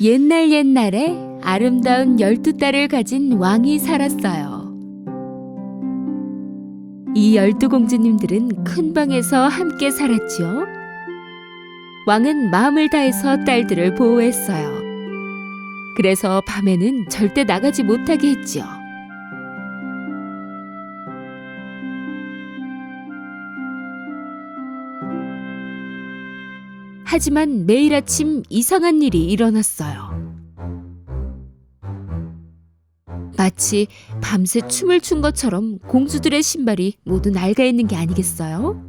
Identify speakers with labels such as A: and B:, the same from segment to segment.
A: 옛날 옛날에 아름다운 12딸을 가진 왕이 살았어요. 이 12공주님들은 큰 방에서 함께 살았죠. 왕은 마음을 다해서 딸들을 보호했어요. 그래서 밤에는 절대 나가지 못하게 했죠. 하지만 매일 아침 이상한 일이 일어났어요. 마치 밤새 춤을 춘 것처럼 공주들의 신발이 모두 낡아 있는 게 아니겠어요?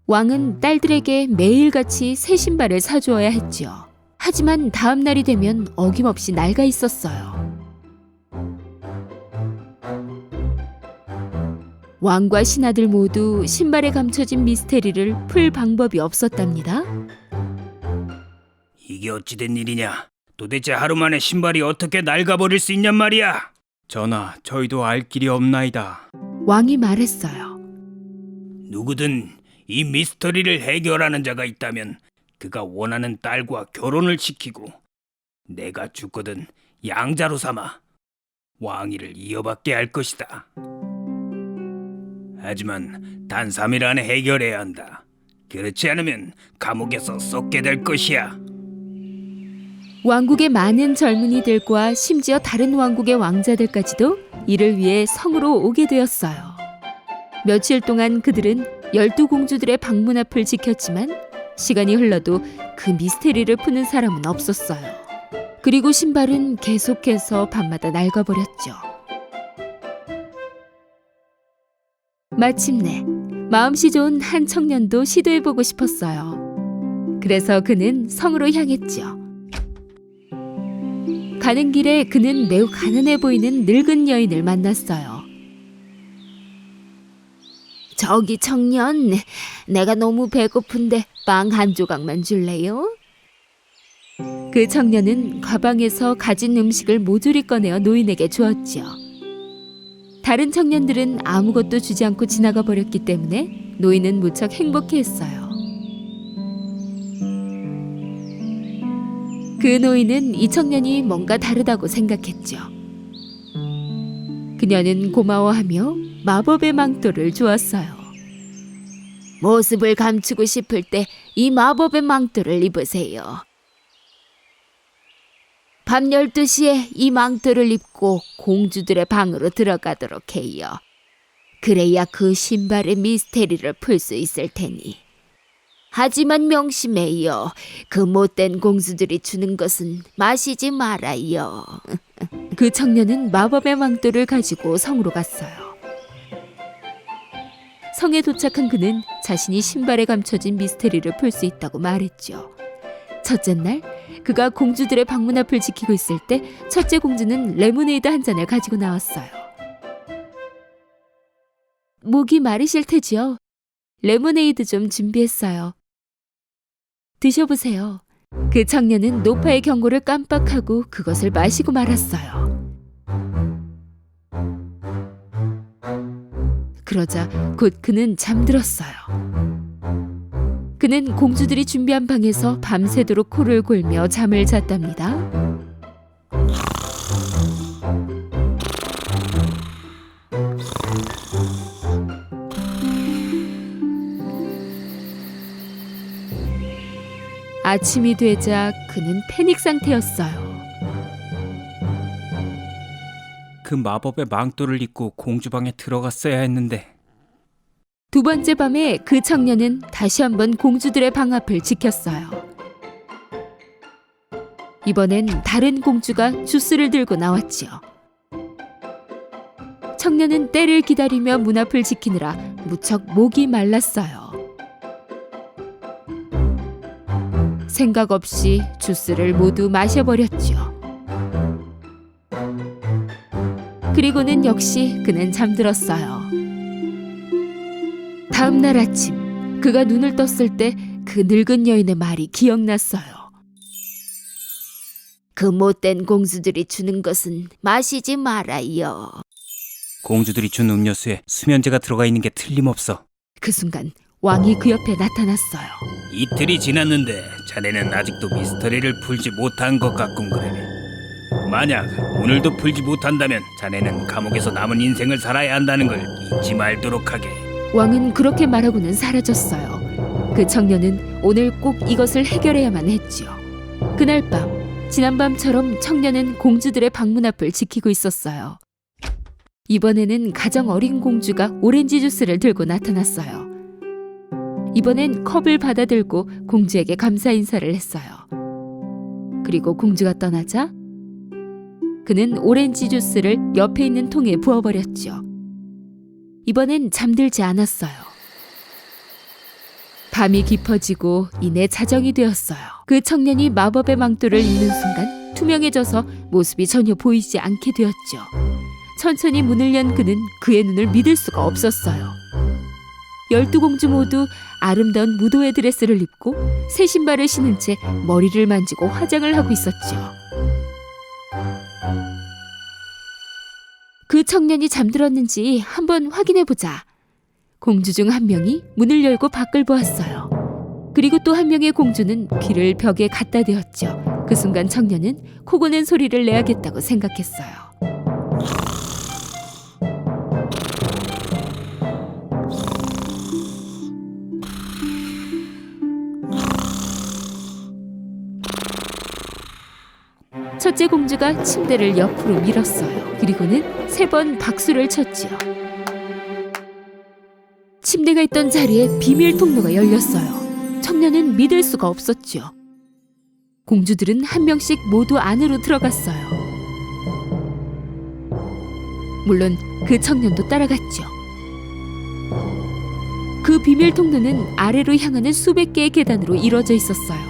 A: 왕은 딸들에게 매일같이 새 신발을 사주어야 했지요. 하지만 다음 날이 되면 어김없이 낡아 있었어요. 왕과 신하들 모두 신발에 감춰진 미스테리를 풀 방법이 없었답니다.
B: 이게 어찌된 일이냐? 도대체 하루 만에 신발이 어떻게 낡아버릴 수 있냔 말이야? 전하, 저희도 알 길이 없나이다.
A: 왕이 말했어요.
B: 누구든 이 미스터리를 해결하는 자가 있다면 그가 원하는 딸과 결혼을 시키고 내가 죽거든 양자로 삼아 왕위를 이어받게 할 것이다. 하지만 단 3일 안에 해결해야 한다. 그렇지 않으면 감옥에서 썩게 될 것이야.
A: 왕국의 많은 젊은이들과 심지어 다른 왕국의 왕자들까지도 이를 위해 성으로 오게 되었어요. 며칠 동안 그들은 12공주들의 방문 앞을 지켰지만 시간이 흘러도 그 미스테리를 푸는 사람은 없었어요. 그리고 신발은 계속해서 밤마다 낡아버렸죠. 마침내 마음씨 좋은 한 청년도 시도해보고 싶었어요. 그래서 그는 성으로 향했죠. 가는 길에 그는 매우 가난해 보이는 늙은 여인을 만났어요. 저기 청년, 내가 너무 배고픈데 빵 한 조각만 줄래요? 그 청년은 가방에서 가진 음식을 모조리 꺼내어 노인에게 주었지요. 다른 청년들은 아무것도 주지 않고 지나가 버렸기 때문에 노인은 무척 행복해했어요. 그 노인은 이 청년이 뭔가 다르다고 생각했죠. 그녀는 고마워하며 마법의 망토를 주었어요. 모습을 감추고 싶을 때 이 마법의 망토를 입으세요. 밤 12시에 이 망토를 입고 공주들의 방으로 들어가도록 해요. 그래야 그 신발의 미스테리를 풀 수 있을 테니. 하지만 명심해요. 그 못된 공주들이 주는 것은 마시지 말아요. 그 청년은 마법의 망토를 가지고 성으로 갔어요. 성에 도착한 그는 자신이 신발에 감춰진 미스테리를 풀 수 있다고 말했죠. 첫째 날, 그가 공주들의 방문 앞을 지키고 있을 때 첫째 공주는 레모네이드 한 잔을 가지고 나왔어요. 목이 마르실 테지요? 레모네이드 좀 준비했어요. 드셔보세요. 그 청년은 노파의 경고를 깜빡하고 그것을 마시고 말았어요. 그러자 곧 그는 잠들었어요. 그는 공주들이 준비한 방에서 밤새도록 코를 골며 잠을 잤답니다. 아침이 되자 그는 패닉 상태였어요.
B: 그 마법의 망토를 입고 공주방에 들어갔어야 했는데.
A: 두 번째 밤에 그 청년은 다시 한번 공주들의 방 앞을 지켰어요. 이번엔 다른 공주가 주스를 들고 나왔지요. 청년은 때를 기다리며 문 앞을 지키느라 무척 목이 말랐어요. 생각 없이 주스를 모두 마셔버렸지요. 그리고는 역시 그는 잠들었어요. 다음 날 아침 그가 눈을 떴을 때 그 늙은 여인의 말이 기억났어요. 그 못된 공주들이 주는 것은 마시지 말아요.
B: 공주들이 준 음료수에 수면제가 들어가 있는 게 틀림없어.
A: 그 순간 왕이 그 옆에 나타났어요.
B: 이틀이 지났는데 자네는 아직도 미스터리를 풀지 못한 것 같군 그래. 만약 오늘도 풀지 못한다면 자네는 감옥에서 남은 인생을 살아야 한다는 걸 잊지 말도록 하게.
A: 왕은 그렇게 말하고는 사라졌어요. 그 청년은 오늘 꼭 이것을 해결해야만 했지요. 그날 밤, 지난밤처럼 청년은 공주들의 방문 앞을 지키고 있었어요. 이번에는 가장 어린 공주가 오렌지 주스를 들고 나타났어요. 이번엔 컵을 받아들고 공주에게 감사 인사를 했어요. 그리고 공주가 떠나자 그는 오렌지 주스를 옆에 있는 통에 부어버렸죠. 이번엔 잠들지 않았어요. 밤이 깊어지고 이내 자정이 되었어요. 그 청년이 마법의 망토를 입는 순간 투명해져서 모습이 전혀 보이지 않게 되었죠. 천천히 문을 연 그는 그의 눈을 믿을 수가 없었어요. 12공주 모두 아름다운 무도회 드레스를 입고 새 신발을 신은 채 머리를 만지고 화장을 하고 있었죠. 그 청년이 잠들었는지 한번 확인해보자. 공주 중 한 명이 문을 열고 밖을 보았어요. 그리고 또 한 명의 공주는 귀를 벽에 갖다 대었죠. 그 순간 청년은 코 고는 소리를 내야겠다고 생각했어요. 첫째 공주가 침대를 옆으로 밀었어요. 그리고는 3번 박수를 쳤지요. 침대가 있던 자리에 비밀 통로가 열렸어요. 청년은 믿을 수가 없었죠. 공주들은 한 명씩 모두 안으로 들어갔어요. 물론 그 청년도 따라갔죠. 그 비밀 통로는 아래로 향하는 수백 개의 계단으로 이루어져 있었어요.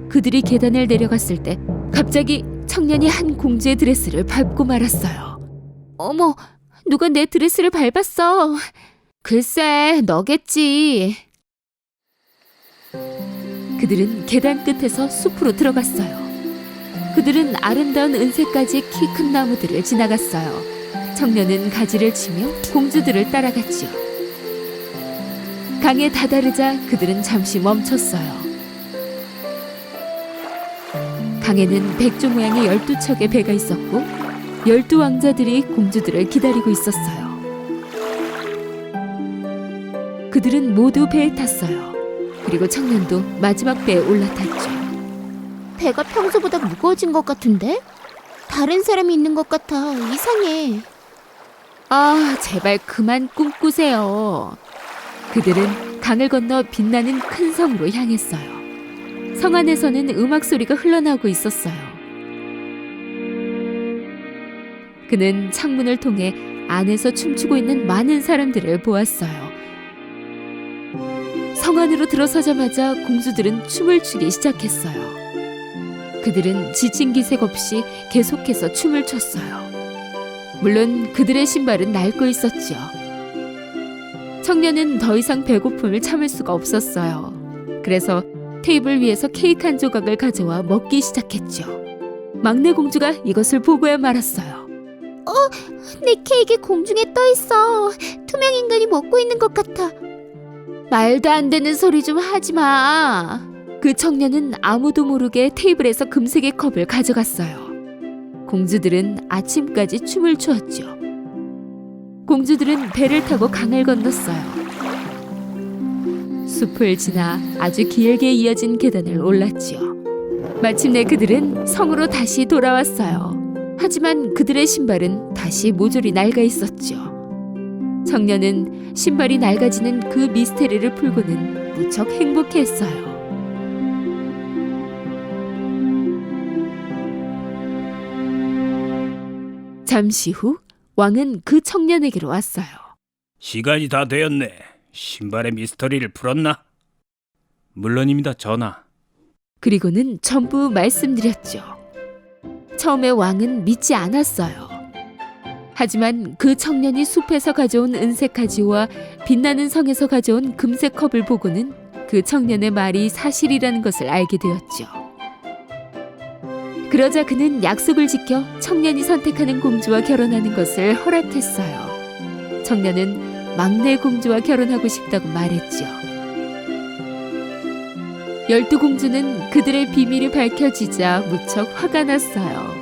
A: 그들이 계단을 내려갔을 때 갑자기 청년이 한 공주의 드레스를 밟고 말았어요. 어머, 누가 내 드레스를 밟았어. 글쎄, 너겠지. 그들은 계단 끝에서 숲으로 들어갔어요. 그들은 아름다운 은색가지의 키 큰 나무들을 지나갔어요. 청년은 가지를 치며 공주들을 따라갔지요. 강에 다다르자 그들은 잠시 멈췄어요. 강에는 백조 모양의 12척의 배가 있었고 12왕자들이 공주들을 기다리고 있었어요. 그들은 모두 배에 탔어요. 그리고 청년도 마지막 배에 올라탔죠.
C: 배가 평소보다 무거워진 것 같은데? 다른 사람이 있는 것 같아. 이상해.
A: 아, 제발 그만 꿈꾸세요. 그들은 강을 건너 빛나는 큰 성으로 향했어요. 성 안에서는 음악 소리가 흘러나오고 있었어요. 그는 창문을 통해 안에서 춤추고 있는 많은 사람들을 보았어요. 성 안으로 들어서자마자 공주들은 춤을 추기 시작했어요. 그들은 지친 기색 없이 계속해서 춤을 췄어요. 물론 그들의 신발은 낡고 있었죠. 청년은 더 이상 배고픔을 참을 수가 없었어요. 그래서 테이블 위에서 케이크 한 조각을 가져와 먹기 시작했죠. 막내 공주가 이것을 보고야 말았어요.
C: 내 케이크에 공중에 떠 있어. 투명 인간이 먹고 있는 것 같아.
A: 말도 안 되는 소리 좀 하지 마. 그 청년은 아무도 모르게 테이블에서 금색의 컵을 가져갔어요. 공주들은 아침까지 춤을 추었죠. 공주들은 배를 타고 강을 건넜어요. 숲을 지나 아주 길게 이어진 계단을 올랐지요. 마침내 그들은 성으로 다시 돌아왔어요. 하지만 그들의 신발은 다시 모조리 낡아 있었죠. 청년은 신발이 낡아지는 그 미스테리를 풀고는 무척 행복했어요. 잠시 후 왕은 그 청년에게로 왔어요.
B: 시간이 다 되었네. 신발의 미스터리를 풀었나? 물론입니다, 전하.
A: 그리고는 전부 말씀드렸죠. 처음에 왕은 믿지 않았어요. 하지만 그 청년이 숲에서 가져온 은색 가지와 빛나는 성에서 가져온 금색 컵을 보고는 그 청년의 말이 사실이라는 것을 알게 되었죠. 그러자 그는 약속을 지켜 청년이 선택하는 공주와 결혼하는 것을 허락했어요. 청년은 막내 공주와 결혼하고 싶다고 말했죠. 12공주는 그들의 비밀이 밝혀지자 무척 화가 났어요.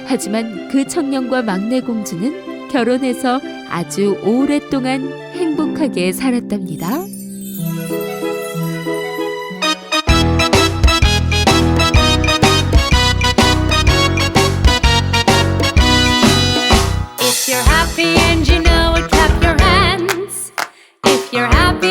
A: 하지만 그 청년과 막내 공주는 결혼해서 아주 오랫동안 행복하게 살았답니다.
D: If you're happy and you know it, clap your hands. If you're happy